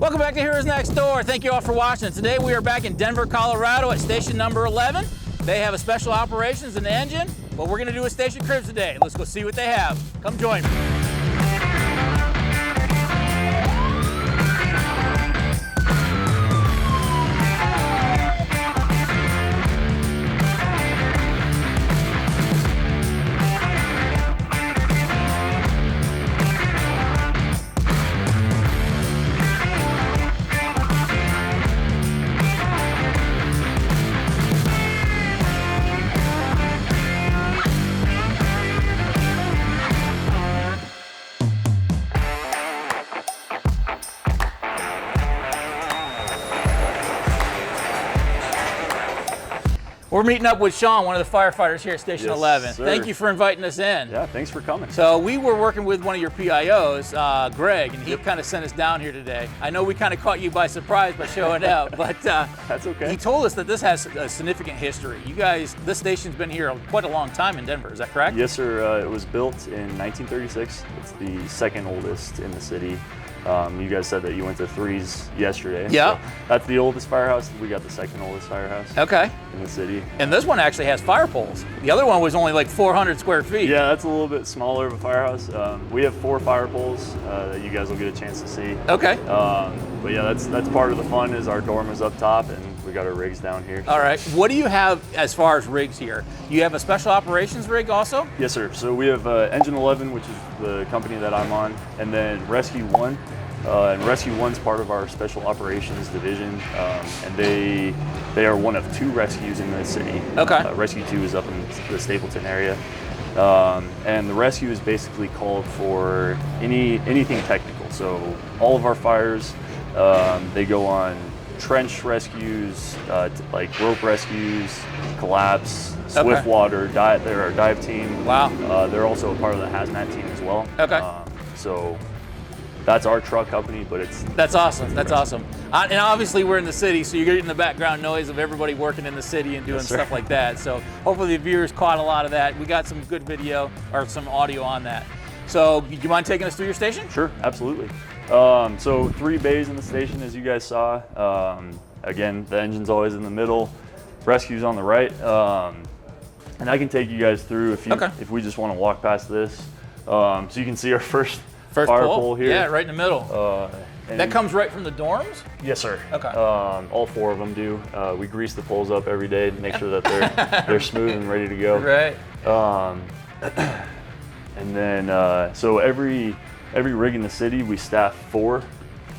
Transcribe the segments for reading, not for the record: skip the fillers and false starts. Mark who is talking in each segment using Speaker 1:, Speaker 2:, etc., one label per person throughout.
Speaker 1: Welcome back to Heroes Next Door. Thank you all for watching. Today we are back in Denver, Colorado at station number 11. They have a special operations and engine, but we're gonna do a station cribs today. Let's go see what they have. Come join me. We're meeting up with Sean, one of the firefighters here at Station 11.
Speaker 2: Sir.
Speaker 1: Thank you for inviting us in.
Speaker 2: Yeah, thanks for coming.
Speaker 1: So we were working with one of your PIOs, Greg, and he kind of sent us down here today. I know we kind of caught you by surprise by showing up, but
Speaker 2: that's okay.
Speaker 1: He told us that this has a significant history. You guys, this station's been here quite a long time in Denver, is that correct?
Speaker 2: Yes, sir. It was built in 1936. It's the second oldest in the city. You guys said that you went to threes yesterday.
Speaker 1: Yeah.
Speaker 2: So that's the oldest firehouse. We got the second oldest firehouse.
Speaker 1: Okay.
Speaker 2: In the city.
Speaker 1: And this one actually has fire poles. The other one was only like 400 square feet.
Speaker 2: Yeah, that's a little bit smaller of a firehouse. We have 4 fire poles that you guys will get a chance to see.
Speaker 1: Okay.
Speaker 2: But yeah, that's part of the fun is our dorm is up top and we got our rigs down here.
Speaker 1: All right. What do you have as far as rigs here? You have a special operations rig also?
Speaker 2: Yes, sir. So we have Engine 11, which is the company that I'm on, and then Rescue 1. And Rescue 1's part of our Special Operations Division, and they are one of 2 rescues in the city.
Speaker 1: Okay.
Speaker 2: Rescue 2 is up in the Stapleton area. And the rescue is basically called for anything technical. So all of our fires, they go on trench rescues, like rope rescues, collapse, swift water, they're our dive team.
Speaker 1: Wow.
Speaker 2: They're also a part of the hazmat team as well.
Speaker 1: Okay.
Speaker 2: So that's our truck company, but
Speaker 1: That's awesome. That's awesome. And obviously we're in the city, so you're getting the background noise of everybody working in the city and doing stuff like that. So hopefully the viewers caught a lot of that. We got some good video or some audio on that. So do you mind taking us through your station?
Speaker 2: Sure, absolutely. So 3 bays in the station, as you guys saw. Again, the engine's always in the middle, rescue's on the right. And I can take you guys through if we just want to walk past this. So you can see our first fire pole here.
Speaker 1: Yeah, right in the middle. That comes right from the dorms?
Speaker 2: Yes, sir.
Speaker 1: Okay.
Speaker 2: All 4 of them do. We grease the poles up every day to make sure that they're smooth and ready to go.
Speaker 1: Right.
Speaker 2: And then, so every rig in the city, we staff 4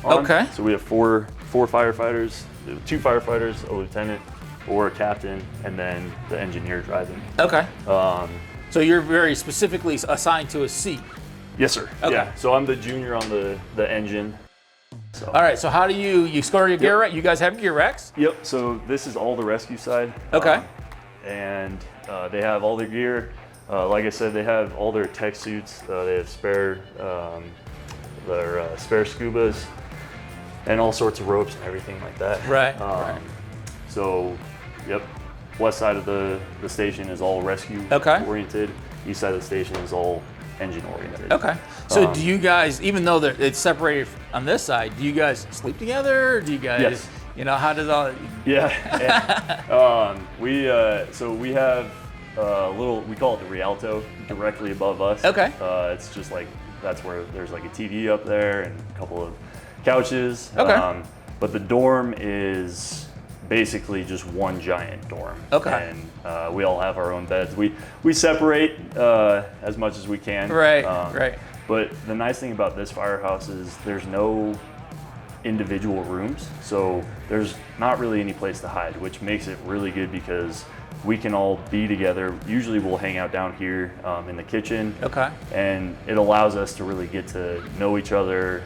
Speaker 2: on.
Speaker 1: Okay.
Speaker 2: So we have four firefighters, 2 firefighters, a lieutenant, or a captain, and then the engineer driving.
Speaker 1: Okay. So you're very specifically assigned to a seat?
Speaker 2: Yes, sir.
Speaker 1: Okay.
Speaker 2: Yeah. So I'm the junior on the engine. So.
Speaker 1: All right. So how do you score your gear rack? You guys have gear racks?
Speaker 2: Yep. So this is all the rescue side.
Speaker 1: Okay.
Speaker 2: And they have all their gear. Like I said, they have all their tech suits. They have spare scubas and all sorts of ropes and everything like that.
Speaker 1: Right.
Speaker 2: So, yep. West side of the station is all rescue oriented. East side of the station is all engine oriented. Okay.
Speaker 1: So do you guys, even though it's separated on this side, do you guys sleep together? Or do you guys,
Speaker 2: yes.
Speaker 1: You know, how does all?
Speaker 2: Yeah. So we have a little, we call it the Rialto, directly above us.
Speaker 1: Okay.
Speaker 2: It's just like, that's where there's like a TV up there and a couple of couches.
Speaker 1: Okay.
Speaker 2: But the dorm is basically just one giant dorm.
Speaker 1: Okay.
Speaker 2: And we all have our own beds. We separate as much as we can.
Speaker 1: Right, right.
Speaker 2: But the nice thing about this firehouse is there's no individual rooms, so there's not really any place to hide, which makes it really good because we can all be together. Usually we'll hang out down here in the kitchen. Okay. And it allows us to really get to know each other.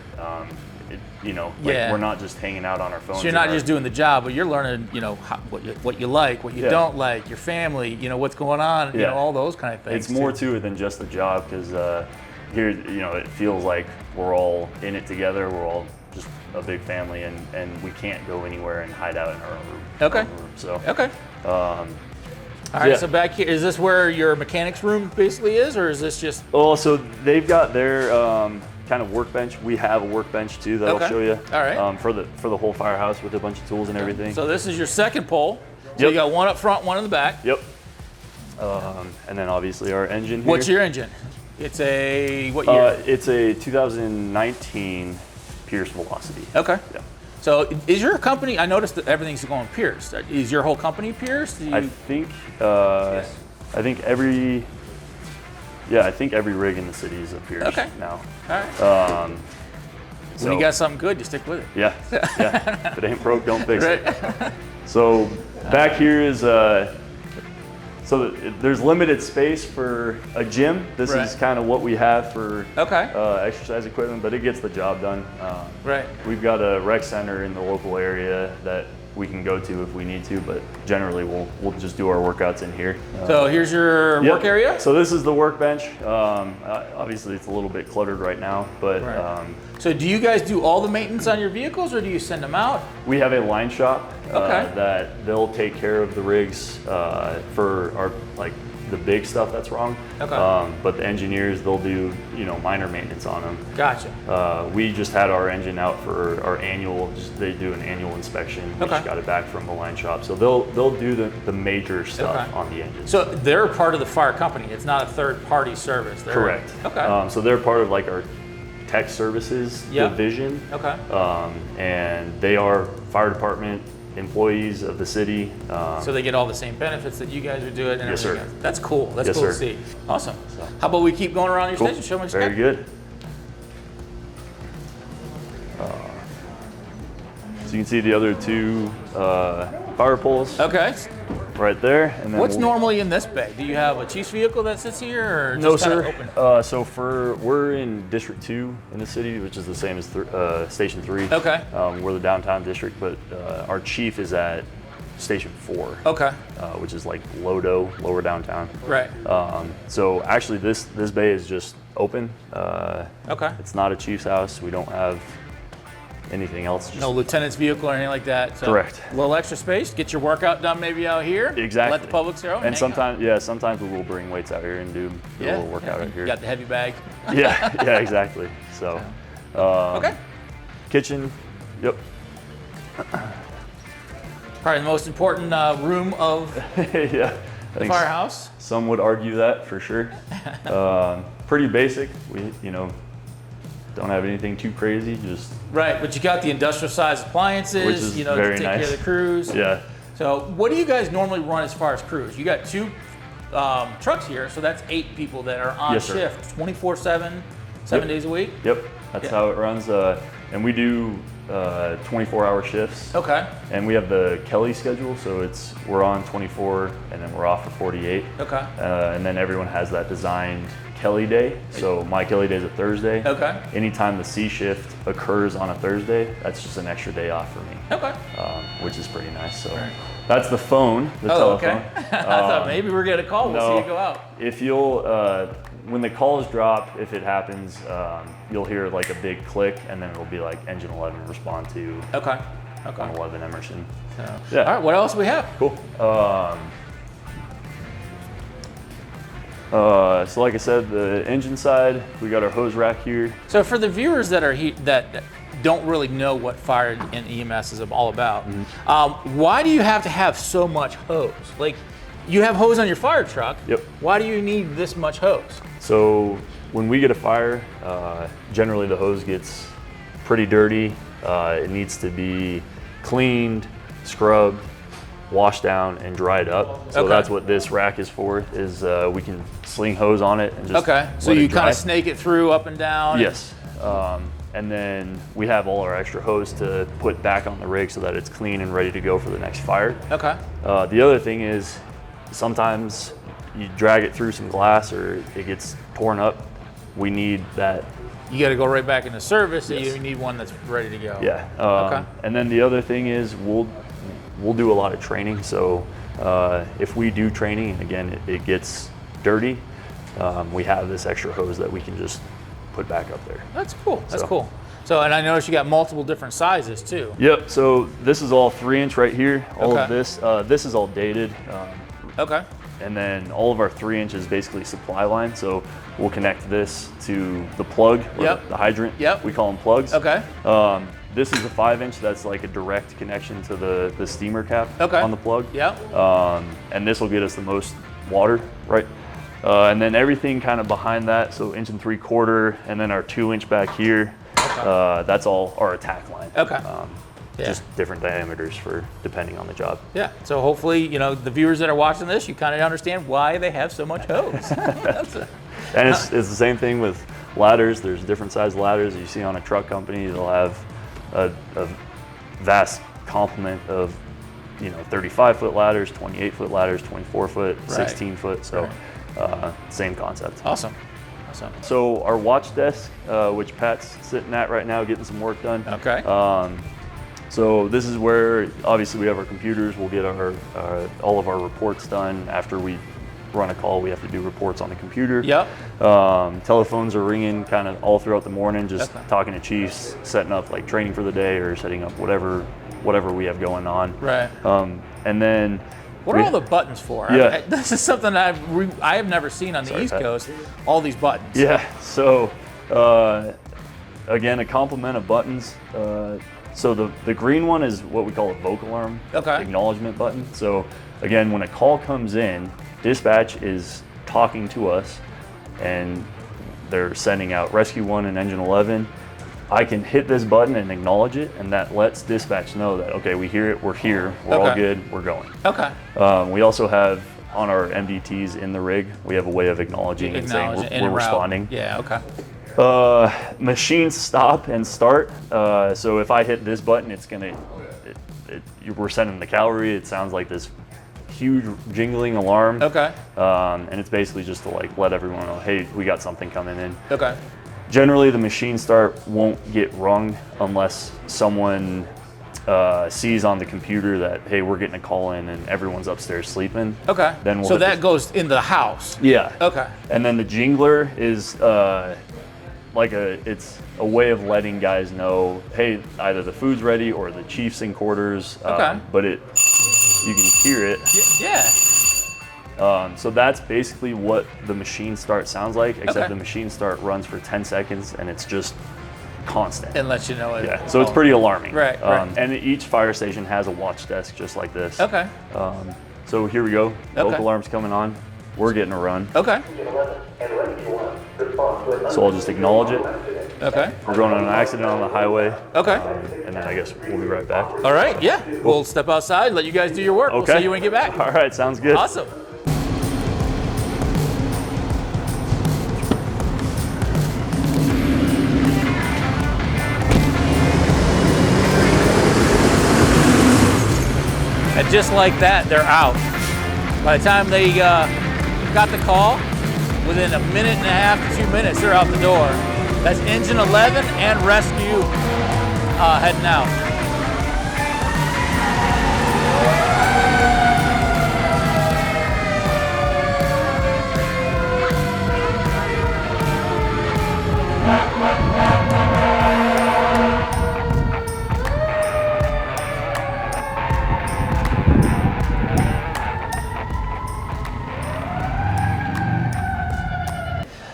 Speaker 2: We're not just hanging out on our phones.
Speaker 1: So you're not just doing the job, but you're learning, what you like, what you don't like, your family, what's going on, all those kind of things.
Speaker 2: It's more to it than just the job because here, it feels like we're all in it together. We're all just a big family, and we can't go anywhere and hide out in our own room.
Speaker 1: Okay.
Speaker 2: So.
Speaker 1: Okay. All right, so back here, is this where your mechanics room basically is, or is this just?
Speaker 2: Oh, so they've got their kind of workbench. We have a workbench too that I'll show you.
Speaker 1: All right.
Speaker 2: For the whole firehouse with a bunch of tools and everything.
Speaker 1: So this is your second pole. So
Speaker 2: Yep.
Speaker 1: you got one up front, one in the back.
Speaker 2: Yep. And then obviously our engine here.
Speaker 1: What's your engine? It's a, what year?
Speaker 2: It's a 2019 Pierce Velocity.
Speaker 1: Okay.
Speaker 2: Yeah.
Speaker 1: So is your company, I noticed that everything's going Pierce. Is your whole company Pierce?
Speaker 2: I think every rig in the city is a Pierce now.
Speaker 1: All right. When you got something good, you stick with it.
Speaker 2: Yeah, yeah. If it ain't broke, don't fix
Speaker 1: Right.
Speaker 2: it. So back here is, there's limited space for a gym. This is kind of what we have for exercise equipment, but it gets the job done.
Speaker 1: Right.
Speaker 2: We've got a rec center in the local area that we can go to if we need to, but generally we'll just do our workouts in here.
Speaker 1: So here's your work area?
Speaker 2: So this is the workbench. Obviously it's a little bit cluttered right now, but
Speaker 1: so do you guys do all the maintenance on your vehicles, or do you send them out?
Speaker 2: we have a line shop that they'll take care of the rigs for our the big stuff that's wrong. But the engineers, they'll do minor maintenance on them.
Speaker 1: Gotcha.
Speaker 2: We just had our engine out for our annual. They do an annual inspection. We just got it back from the line shop, so they'll do the major stuff on the engine.
Speaker 1: So they're part of the fire company. It's not a third-party service.
Speaker 2: Correct.
Speaker 1: Okay.
Speaker 2: So they're part of our tech services division.
Speaker 1: Okay.
Speaker 2: And they are fire department employees of the city.
Speaker 1: So they get all the same benefits that you guys are doing and
Speaker 2: Yes,
Speaker 1: everything
Speaker 2: sir.
Speaker 1: else. That's cool. That's
Speaker 2: Yes,
Speaker 1: cool
Speaker 2: sir.
Speaker 1: to see. Awesome. How about we keep going around your station? Show me what you
Speaker 2: Very
Speaker 1: got.
Speaker 2: good. So you can see the other two fire poles
Speaker 1: Okay.
Speaker 2: right there. And then
Speaker 1: What's normally in this bay? Do you have a chief's vehicle that sits here, or just
Speaker 2: No,
Speaker 1: kind
Speaker 2: sir.
Speaker 1: of open?
Speaker 2: So we're in District 2 in the city, which is the same as Station 3.
Speaker 1: Okay.
Speaker 2: We're the downtown district, but our chief is at Station 4.
Speaker 1: Okay.
Speaker 2: Which is like lower downtown.
Speaker 1: Right.
Speaker 2: So actually this bay is just open.
Speaker 1: Okay.
Speaker 2: It's not a chief's house. We don't have anything else. Just
Speaker 1: No lieutenant's vehicle or anything like that. So
Speaker 2: Correct.
Speaker 1: A little extra space. Get your workout done maybe out here.
Speaker 2: Exactly.
Speaker 1: Let the public know.
Speaker 2: And sometimes we will bring weights out here and do a little workout out here.
Speaker 1: You got the heavy bag.
Speaker 2: Yeah, exactly. So,
Speaker 1: Okay.
Speaker 2: kitchen, yep.
Speaker 1: Probably the most important room of
Speaker 2: Yeah.
Speaker 1: the firehouse.
Speaker 2: Some would argue that for sure. Pretty basic. We, don't have anything too crazy. Just
Speaker 1: Right, but you got the industrial size appliances,
Speaker 2: Which is
Speaker 1: to
Speaker 2: very
Speaker 1: take
Speaker 2: nice.
Speaker 1: care of the crews.
Speaker 2: yeah.
Speaker 1: So what do you guys normally run as far as crews? You got two trucks here, so that's 8 people that are on
Speaker 2: Yes, sir.
Speaker 1: shift 24/7, 7 days a week.
Speaker 2: Yep. That's how it runs. And we do 24-hour shifts.
Speaker 1: Okay.
Speaker 2: And we have the Kelly schedule, so we're on 24 and then we're off for 48.
Speaker 1: Okay.
Speaker 2: And then everyone has that designed Kelly day. So my Kelly day is a Thursday.
Speaker 1: Okay.
Speaker 2: Anytime the C shift occurs on a Thursday, that's just an extra day off for me.
Speaker 1: Okay.
Speaker 2: Which is pretty nice. So that's the phone, the
Speaker 1: Oh,
Speaker 2: telephone.
Speaker 1: okay. I thought maybe we're getting a call. We'll see you go out.
Speaker 2: If you'll, when the calls drop, if it happens, you'll hear like a big click, and then it'll be like engine 11 respond to
Speaker 1: Okay.
Speaker 2: 11 Emerson.
Speaker 1: Yeah. All right. What else do we have?
Speaker 2: Cool. So like I said, the engine side, we got our hose rack here.
Speaker 1: So for the viewers that are that don't really know what fire and EMS is all about, why do you have to have so much hose? Like, you have hose on your fire truck.
Speaker 2: Yep.
Speaker 1: Why do you need this much hose?
Speaker 2: So when we get a fire, generally the hose gets pretty dirty. It needs to be cleaned, scrubbed, washed down, and dried up. So that's what this rack is for, is we can sling hose on it and just
Speaker 1: So you kind of snake it through up and down?
Speaker 2: Yes. And then we have all our extra hose to put back on the rig so that it's clean and ready to go for the next fire.
Speaker 1: Okay.
Speaker 2: The other thing is sometimes you drag it through some glass or it gets torn up. We need that.
Speaker 1: You got to go right back into service, so
Speaker 2: Yes.
Speaker 1: you need one that's ready to go.
Speaker 2: Yeah.
Speaker 1: Okay.
Speaker 2: And then the other thing is we'll do a lot of training. So if we do training, and again, it gets dirty, we have this extra hose that we can just put back up there.
Speaker 1: That's cool. That's cool. So, and I noticed you got multiple different sizes too.
Speaker 2: Yep. So this is all 3-inch right here. All
Speaker 1: Okay.
Speaker 2: of this. This is all dated.
Speaker 1: Okay.
Speaker 2: and then all of our 3-inch is basically supply line. So we'll connect this to the plug, or the hydrant. We call them plugs.
Speaker 1: Okay.
Speaker 2: This is a 5-inch. That's like a direct connection to the steamer cap on the plug. And this will get us the most water, right? And then everything kind of behind that, so 1 3/4 inch, and then our 2-inch back here. That's all our attack line. Just different diameters for depending on the job.
Speaker 1: So hopefully, you know, the viewers that are watching this, you kind of understand why they have so much hose.
Speaker 2: And it's the same thing with ladders. There's different size ladders you see on a truck company. They'll have a vast complement of, you know, 35-foot ladders, 28-foot ladders, 24-foot, 16-foot. So same concept.
Speaker 1: Awesome.
Speaker 2: So our watch desk, which Pat's sitting at right now, getting some work done. So this is where obviously we have our computers. We'll get our all of our reports done. After we run a call, we have to do reports on the computer. Telephones are ringing kind of all throughout the morning, just talking to chiefs, setting up like training for the day, or setting up whatever we have going on. And then
Speaker 1: what are all the buttons for? This is something I have never seen on the East Coast. All these buttons.
Speaker 2: So again, a complement of buttons. So the green one is what we call a vocal alarm acknowledgement button. So again, when a call comes in, dispatch is talking to us and they're sending out rescue 1 and engine 11. I can hit this button and acknowledge it, and that lets dispatch know that, okay, we hear it, we're here, we're all good, we're going. We also have on our MDTs in the rig, we have a way of acknowledging and saying we're responding. Machines stop and start. So if I hit this button, it's gonna, we're sending the cavalry. It sounds like this huge jingling alarm. And it's basically just to like let everyone know, hey, we got something coming in. Generally, the machine start won't get rung unless someone sees on the computer that, hey, we're getting a call in and everyone's upstairs sleeping. Then we'll
Speaker 1: so that goes in the house. And
Speaker 2: then the jingler is it's a way of letting guys know, hey, either the food's ready or the chief's in quarters. But you can hear it. So that's basically what the machine start sounds like, except the machine start runs for 10 seconds and it's just constant.
Speaker 1: And lets you know it.
Speaker 2: So it's pretty alarming.
Speaker 1: And
Speaker 2: each fire station has a watch desk just like this. So here we go. Vocal alarm's coming on. We're getting a run. So I'll just acknowledge it. We're going on an accident on the highway. And then I guess we'll be right back.
Speaker 1: All right, we'll step outside, let you guys do your work. We'll see you when you get back.
Speaker 2: All right, sounds good.
Speaker 1: Awesome. And just like that, they're out. By the time they got the call, within 1.5 to 2 minutes, they're out the door. That's engine 11 and rescue heading out.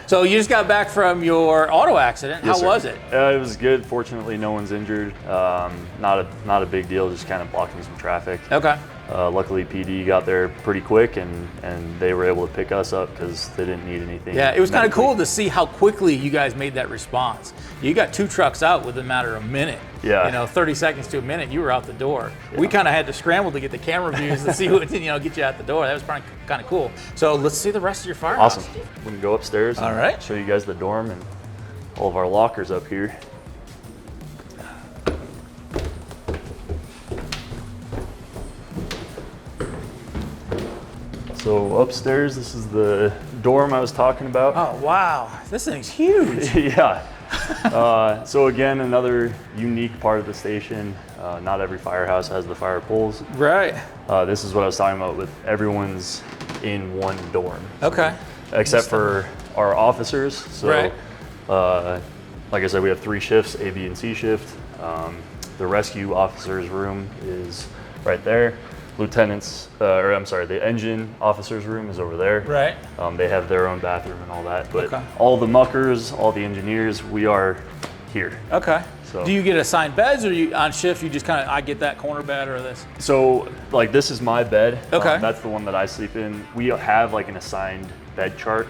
Speaker 1: So you just got back from your auto accident. How was it?
Speaker 2: It was good. Fortunately, no one's injured. Not a big deal. Just kind of blocking some traffic. Luckily, PD got there pretty quick, and they were able to pick us up because they didn't need anything.
Speaker 1: It was kind of cool to see how quickly you guys made that response. You got 2 trucks out within a matter of a minute. You know, 30 seconds to a minute, you were out the door. We kind of had to scramble to get the camera views to see who, get you out the door. That was kind of cool. So let's see the rest of your firehouse.
Speaker 2: Awesome. We can go upstairs.
Speaker 1: All right.
Speaker 2: Show you guys the dorm and all of our lockers up here. So upstairs, this is the dorm I was talking about.
Speaker 1: Oh, wow. This thing's huge.
Speaker 2: So again, another unique part of the station. Not every firehouse has the fire poles. This is what I was talking about with everyone's in one dorm. Except for our officers. So, like I said, we have 3 shifts, A, B, and C shift. The rescue officer's room is right there. lieutenants, or I'm sorry, the engine officers' room is over there.
Speaker 1: Right.
Speaker 2: They have their own bathroom and all that. But
Speaker 1: Okay.
Speaker 2: all the muckers, all the engineers, we are here.
Speaker 1: Okay.
Speaker 2: So,
Speaker 1: do you get assigned beds, or you on shift? You just kind of, I get that corner bed or this.
Speaker 2: so like this is my bed.
Speaker 1: Okay.
Speaker 2: That's the one that I sleep in. We have like an assigned bed chart.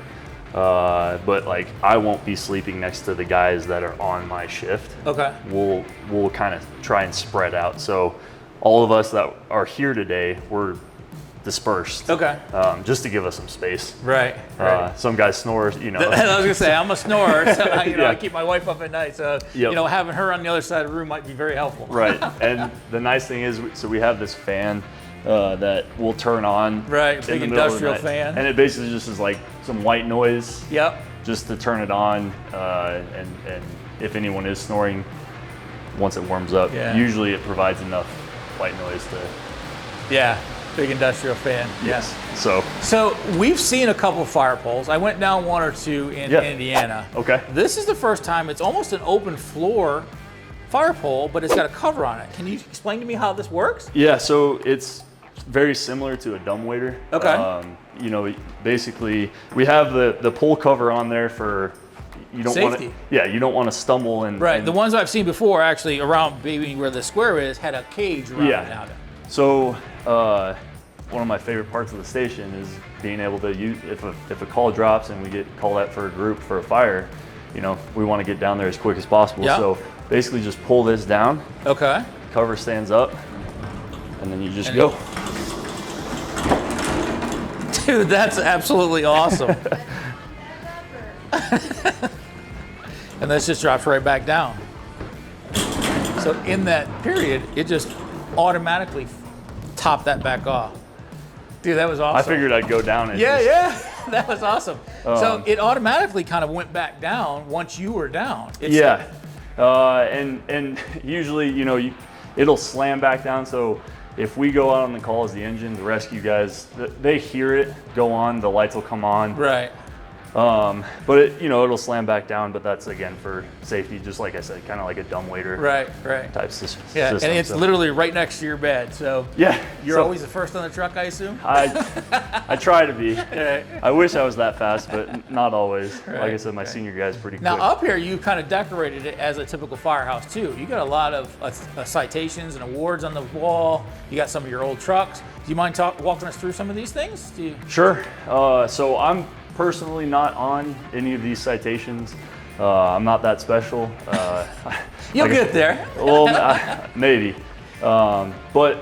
Speaker 2: But like I won't be sleeping next to the guys that are on my shift.
Speaker 1: Okay.
Speaker 2: We'll kind of try and spread out. So all of us that are here today, we're dispersed.
Speaker 1: Okay.
Speaker 2: Just to give us some space.
Speaker 1: Right.
Speaker 2: Some guys snore, you know.
Speaker 1: I was gonna say I'm a snorer, so I
Speaker 2: Yeah.
Speaker 1: keep my wife up at night. So
Speaker 2: Yep.
Speaker 1: having her on the other side of the room might be very helpful.
Speaker 2: Right. And the nice thing is, so we have this fan that will turn on.
Speaker 1: Right.
Speaker 2: in
Speaker 1: Big
Speaker 2: the middle of the
Speaker 1: industrial
Speaker 2: night.
Speaker 1: fan.
Speaker 2: And it basically just is like some white noise.
Speaker 1: Yep.
Speaker 2: Just to turn it on, and if anyone is snoring, once it warms up,
Speaker 1: Yeah.
Speaker 2: usually it provides enough white noise to.
Speaker 1: Yeah. Big industrial fan.
Speaker 2: Yes. So.
Speaker 1: So we've seen a couple fire poles. I went down one or two in
Speaker 2: Yeah.
Speaker 1: Indiana.
Speaker 2: Okay.
Speaker 1: This is the first time it's almost an open floor fire pole, but it's got a cover on it. Can you explain to me how this works?
Speaker 2: Yeah. So it's very similar to a dumbwaiter.
Speaker 1: Okay.
Speaker 2: Basically, we have the pole cover on there for. You don't want
Speaker 1: Safety.
Speaker 2: to. Yeah. You don't want to stumble and.
Speaker 1: Right.
Speaker 2: and-
Speaker 1: The ones I've seen before, actually, around maybe where the square is, had a cage around it now.
Speaker 2: So, one of my favorite parts of the station is being able to use, if a call drops and we get called out for a group for a fire, we want to get down there as quick as possible.
Speaker 1: Yeah.
Speaker 2: So basically just pull this down,
Speaker 1: Okay.
Speaker 2: cover stands up, and then you just
Speaker 1: And
Speaker 2: go.
Speaker 1: Dude, that's absolutely awesome. And this just drops right back down. So in that period, it just automatically topped that back off. Dude, that was awesome.
Speaker 2: I figured I'd go down and
Speaker 1: Yeah,
Speaker 2: just-
Speaker 1: yeah, that was awesome. So it automatically kind of went back down once you were down.
Speaker 2: Yeah. And usually, it'll slam back down. So if we go out on the call as the engine, the rescue guys, they hear it go on, the lights will come on.
Speaker 1: Right.
Speaker 2: But it'll slam back down, but that's again for safety, just like I said, kind of like a dumbwaiter
Speaker 1: Right.
Speaker 2: type system.
Speaker 1: Yeah, and it's literally right next to your bed. So
Speaker 2: Yeah.
Speaker 1: you're
Speaker 2: so
Speaker 1: always the first on the truck, I assume?
Speaker 2: I try to be.
Speaker 1: Right.
Speaker 2: I wish I was that fast, but not always. Like I
Speaker 1: Right,
Speaker 2: said, my senior guy's pretty
Speaker 1: Now
Speaker 2: quick.
Speaker 1: up here, you kind of decorated it as a typical firehouse too. You got a lot of citations and awards on the wall. You got some of your old trucks. Do you mind walking us through some of these things?
Speaker 2: Sure. So I'm personally not on any of these citations. I'm not that special.
Speaker 1: You'll get there.
Speaker 2: Well, maybe. But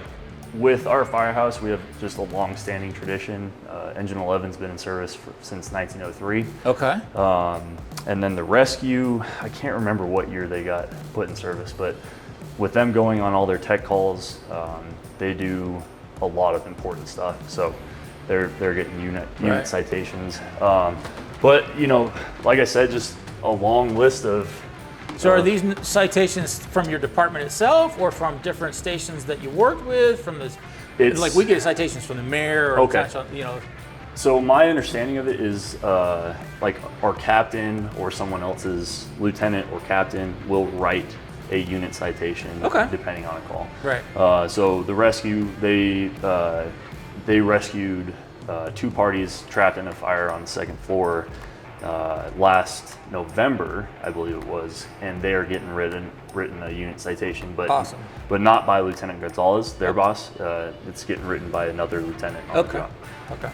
Speaker 2: with our firehouse, we have just a long-standing tradition. Engine 11's been in service since 1903.
Speaker 1: Okay.
Speaker 2: And then the rescue, I can't remember what year they got put in service, but with them going on all their tech calls, they do a lot of important stuff. So they're getting unit
Speaker 1: Right.
Speaker 2: citations. But like I said, just a long list of.
Speaker 1: So are these citations from your department itself, or from different stations that you worked with? From this, like we get citations from the mayor, or
Speaker 2: Okay. So my understanding of it is like our captain or someone else's lieutenant or captain will write a unit citation depending on a call.
Speaker 1: Right.
Speaker 2: So the rescue, they rescued two parties trapped in a fire on the second floor last November, I believe it was, and they are getting written a unit citation, but
Speaker 1: Awesome.
Speaker 2: but not by Lieutenant Gonzalez, their boss. It's getting written by another lieutenant on the
Speaker 1: Okay.
Speaker 2: job.
Speaker 1: Okay.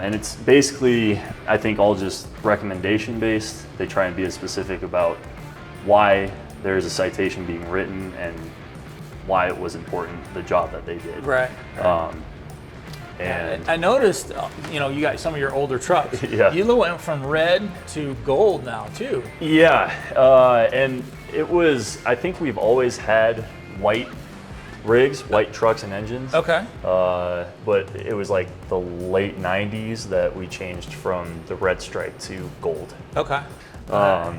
Speaker 2: And it's basically, I think, all just recommendation based. They try and be as specific about why there's a citation being written and why it was important, the job that they did.
Speaker 1: Right.
Speaker 2: And
Speaker 1: I noticed, you got some of your older trucks.
Speaker 2: Yeah.
Speaker 1: You went from red to gold now too.
Speaker 2: yeah, and it was, I think we've always had white rigs, white trucks and engines.
Speaker 1: Okay.
Speaker 2: But it was like the late 90s that we changed from the red stripe to gold.
Speaker 1: Okay.
Speaker 2: But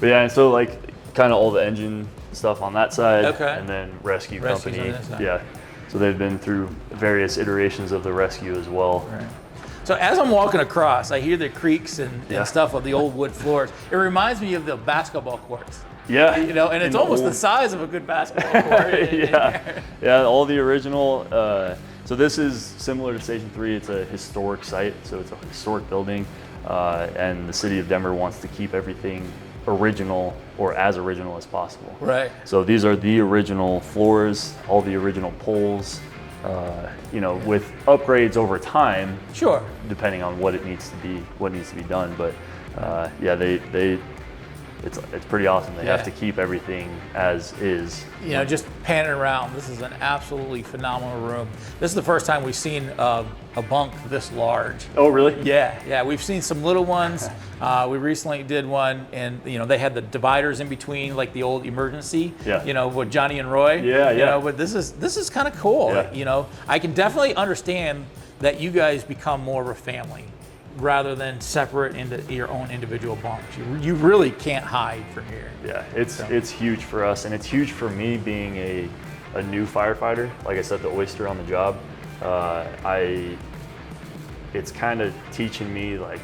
Speaker 2: yeah, and so like kind of all the engine stuff on that side,
Speaker 1: Okay.
Speaker 2: and then rescue
Speaker 1: Rescue's
Speaker 2: company.
Speaker 1: on that side.
Speaker 2: Yeah, so they've been through various iterations of the rescue as well.
Speaker 1: Right. So as I'm walking across, I hear the creaks and stuff of the old wood floors. It reminds me of the basketball courts.
Speaker 2: Yeah.
Speaker 1: You know, and it's almost the size of a good basketball court.
Speaker 2: Yeah, all the original. So this is similar to Station 3. It's a historic site, so it's a historic building, and the city of Denver wants to keep everything original or as original as possible.
Speaker 1: Right.
Speaker 2: So these are the original floors, all the original poles, you know, with upgrades over time.
Speaker 1: Sure.
Speaker 2: Depending on what needs to be done, but yeah, it's pretty awesome. They have to keep everything as is.
Speaker 1: You know, just panning around, this is an absolutely phenomenal room. This is the first time we've seen a bunk this large.
Speaker 2: Oh, really?
Speaker 1: Yeah. We've seen some little ones. We recently did one, and you know they had the dividers in between, like the old emergency.
Speaker 2: Yeah.
Speaker 1: You know, with Johnny and Roy.
Speaker 2: Yeah.
Speaker 1: You know, but this is kind of cool.
Speaker 2: Yeah.
Speaker 1: You know, I can definitely understand that you guys become more of a family, rather than separate into your own individual bunks. You really can't hide from here.
Speaker 2: Yeah, it's huge for us, and it's huge for me being a new firefighter. Like I said, the oyster on the job. It's kind of teaching me like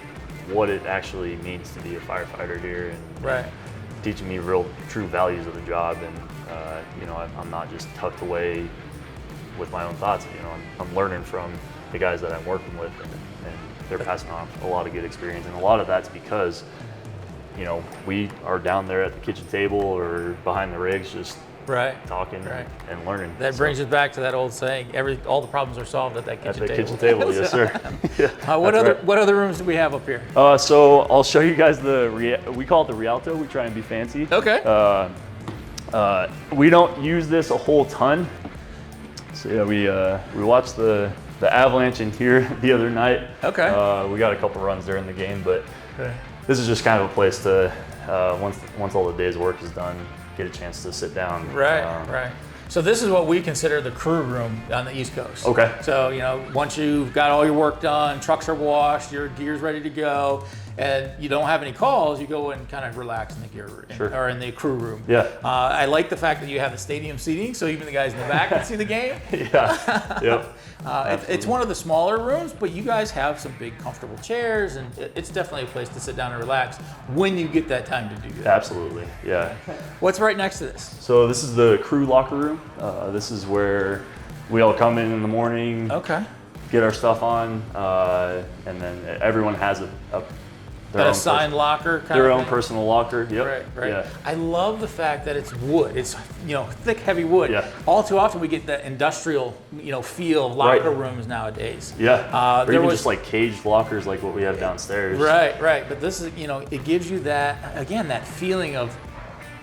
Speaker 2: what it actually means to be a firefighter here, and teaching me real true values of the job. And you know, I'm not just tucked away with my own thoughts. You know, I'm learning from the guys that I'm working with, and they're passing on a lot of good experience, and a lot of that's because, you know, we are down there at the kitchen table or behind the rigs just talking and learning.
Speaker 1: That brings us back to that old saying: all the problems are solved at that kitchen table.
Speaker 2: At the kitchen table, yes, sir.
Speaker 1: What other rooms do we have up here?
Speaker 2: So I'll show you guys we call it the Rialto. We try and be fancy.
Speaker 1: Okay.
Speaker 2: We don't use this a whole ton. So yeah, we watched the Avalanche in here the other night.
Speaker 1: Okay.
Speaker 2: We got a couple runs during the game, but this is just kind of a place to, once all the day's work is done, get a chance to sit down.
Speaker 1: Right. So this is what we consider the crew room on the East Coast.
Speaker 2: Okay.
Speaker 1: So, you know, once you've got all your work done, trucks are washed, your gear's ready to go, and you don't have any calls, you go and kind of relax in the gear room, or in the crew room.
Speaker 2: Yeah.
Speaker 1: I like the fact that you have the stadium seating, so even the guys in the back can see the game.
Speaker 2: Yeah. Yep.
Speaker 1: It's one of the smaller rooms, but you guys have some big, comfortable chairs, and it's definitely a place to sit down and relax when you get that time to do that.
Speaker 2: Absolutely. Yeah.
Speaker 1: What's right next to this?
Speaker 2: So this is the crew locker room. This is where we all come in the morning.
Speaker 1: Okay.
Speaker 2: Get our stuff on, and then everyone has their own
Speaker 1: assigned locker kind
Speaker 2: their
Speaker 1: of
Speaker 2: own
Speaker 1: thing?
Speaker 2: Personal locker. Yep.
Speaker 1: Right.
Speaker 2: Yeah.
Speaker 1: I love the fact that it's wood. It's, you know, thick, heavy wood.
Speaker 2: Yeah.
Speaker 1: All too often we get that industrial, you know, feel of locker rooms nowadays.
Speaker 2: Yeah. Or even just like caged lockers like what we have downstairs.
Speaker 1: Right. But this is, you know, it gives you that, again, that feeling of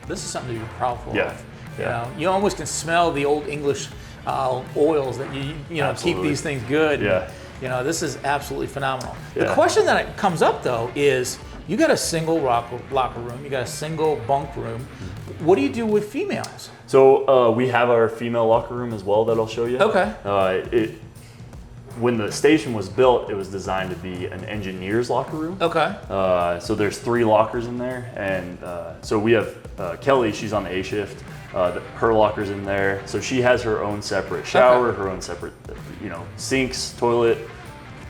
Speaker 1: this is something to be proud of. You know, you almost can smell the old English oils that you know keep these things good.
Speaker 2: Yeah.
Speaker 1: You know, this is absolutely phenomenal.
Speaker 2: Yeah.
Speaker 1: The question that comes up though is, you got a single locker room, you got a single bunk room. What do you do with females?
Speaker 2: So we have our female locker room as well that I'll show you.
Speaker 1: Okay.
Speaker 2: When the station was built, it was designed to be an engineer's locker room.
Speaker 1: Okay.
Speaker 2: So there's 3 lockers in there, and so we have Kelly. She's on the A shift. Her locker's in there, so she has her own separate shower, her own separate, you know, sinks, toilet,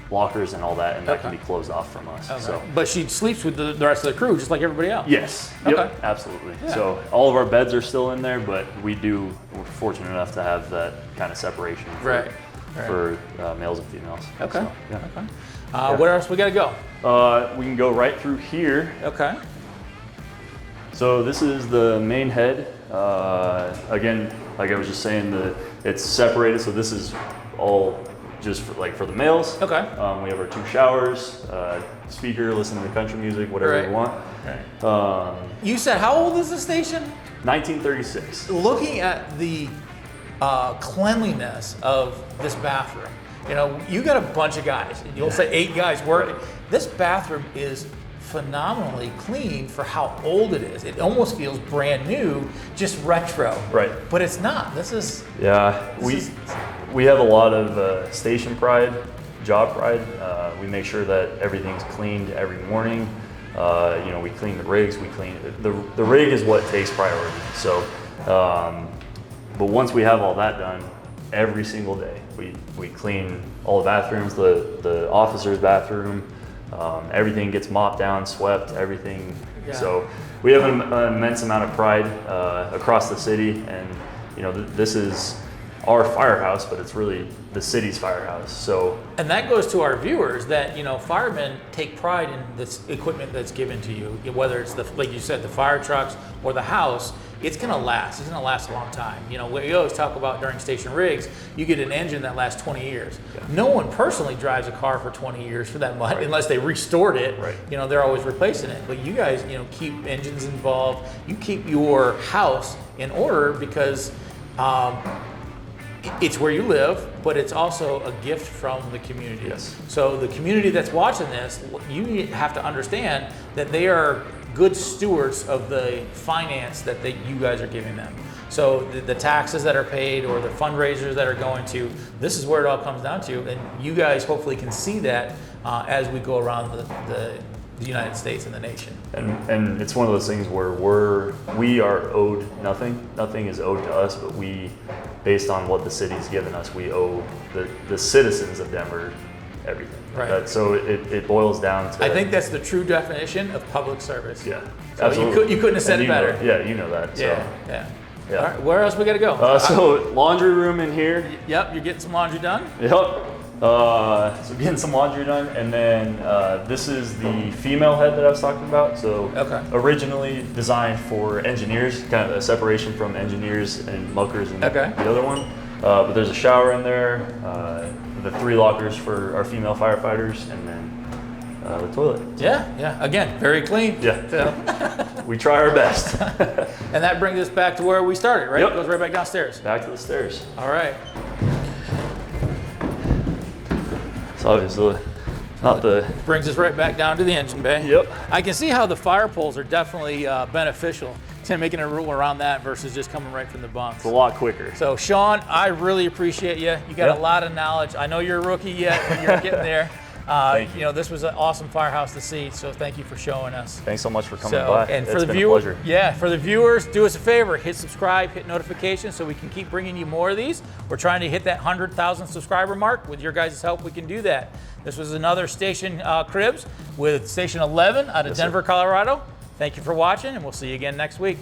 Speaker 2: lockers, and all that, and that can be closed off from us.
Speaker 1: Okay.
Speaker 2: So,
Speaker 1: but she sleeps with the rest of the crew, just like everybody else.
Speaker 2: yes, yep, absolutely.
Speaker 1: Yeah.
Speaker 2: So all of our beds are still in there, but we're fortunate enough to have that kind of separation for males and females.
Speaker 1: Okay.
Speaker 2: So, yeah.
Speaker 1: Okay. Where else we gotta go?
Speaker 2: We can go right through here.
Speaker 1: Okay.
Speaker 2: So this is the main head. Again, like I was just saying, it's separated. So this is all just for the males.
Speaker 1: Okay.
Speaker 2: We have our 2 showers, speaker, listen to country music, whatever you want.
Speaker 1: You said, how old is the station?
Speaker 2: 1936.
Speaker 1: Looking at the cleanliness of this bathroom, you know, you got a bunch of guys. You'll say 8 guys working. This bathroom is phenomenally clean for how old it is. It almost feels brand new, just retro.
Speaker 2: Right.
Speaker 1: But it's not. This is.
Speaker 2: Yeah. We have a lot of station pride, job pride. We make sure that everything's cleaned every morning. You know, we clean the rigs. We clean the rig is what takes priority. So, but once we have all that done, every single day. We clean all the bathrooms, the officer's bathroom, everything gets mopped down, swept, everything.
Speaker 1: Yeah.
Speaker 2: So we have an immense amount of pride across the city, and you know, this is our firehouse, but it's really the city's firehouse. So,
Speaker 1: and that goes to our viewers that, you know, firemen take pride in this equipment that's given to you, whether it's like you said, the fire trucks or the house. It's gonna last. It's gonna last a long time. You know, we always talk about during station rigs, you get an engine that lasts 20 years.
Speaker 2: Yeah.
Speaker 1: No one personally drives a car for 20 years for that much,
Speaker 2: Right.
Speaker 1: unless they restored it.
Speaker 2: Right.
Speaker 1: You know, they're always replacing it. But you guys, you know, keep engines involved. You keep your house in order because it's where you live, but it's also a gift from the community.
Speaker 2: Yes.
Speaker 1: So the community that's watching this, you have to understand that they are good stewards of the finance that you guys are giving them. So the taxes that are paid or the fundraisers that are going to, this is where it all comes down to. And you guys hopefully can see that as we go around the United States and the nation.
Speaker 2: and it's one of those things where we are owed nothing. Nothing is owed to us, but we, based on what the city's given us, we owe the citizens of Denver everything.
Speaker 1: Right.
Speaker 2: So it boils down to.
Speaker 1: I think that's the true definition of public service.
Speaker 2: Yeah,
Speaker 1: So
Speaker 2: absolutely.
Speaker 1: you couldn't have said
Speaker 2: And
Speaker 1: it better.
Speaker 2: Yeah, you know that. So.
Speaker 1: Yeah.
Speaker 2: Yeah.
Speaker 1: All right, where else we gotta go?
Speaker 2: So laundry room in here.
Speaker 1: Yep, you're getting some laundry done.
Speaker 2: Yep. So getting some laundry done, and then this is the female head that I was talking about. So
Speaker 1: Okay.
Speaker 2: originally designed for engineers, kind of a separation from engineers and muckers and
Speaker 1: Okay.
Speaker 2: the other one. But there's a shower in there, the 3 lockers for our female firefighters, and then the toilet.
Speaker 1: Yeah. Again, very clean.
Speaker 2: Yeah.
Speaker 1: So,
Speaker 2: We try our best.
Speaker 1: and that brings us back to where we started, right?
Speaker 2: Yep.
Speaker 1: It goes right back downstairs.
Speaker 2: Back to the stairs.
Speaker 1: All right.
Speaker 2: So obviously not the.
Speaker 1: Brings us right back down to the engine bay.
Speaker 2: Yep.
Speaker 1: I can see how the fire poles are definitely beneficial to making a rule around that versus just coming right from the bunks.
Speaker 2: It's a lot quicker.
Speaker 1: So Sean, I really appreciate you. You got
Speaker 2: Yep.
Speaker 1: a lot of knowledge. I know you're a rookie yet, but you're getting there.
Speaker 2: Thank you.
Speaker 1: You know, this was an awesome firehouse to see, so thank you for showing us.
Speaker 2: Thanks so much for coming
Speaker 1: So,
Speaker 2: by.
Speaker 1: and for
Speaker 2: It's
Speaker 1: the
Speaker 2: been a
Speaker 1: viewers,
Speaker 2: pleasure.
Speaker 1: yeah, for the viewers, do us a favor, hit subscribe, hit notifications so we can keep bringing you more of these. We're trying to hit that 100,000 subscriber mark. With your guys' help, we can do that. This was another Station Cribs with Station 11 out of
Speaker 2: Yes, sir.
Speaker 1: Denver, Colorado. Thank you for watching, and we'll see you again next week.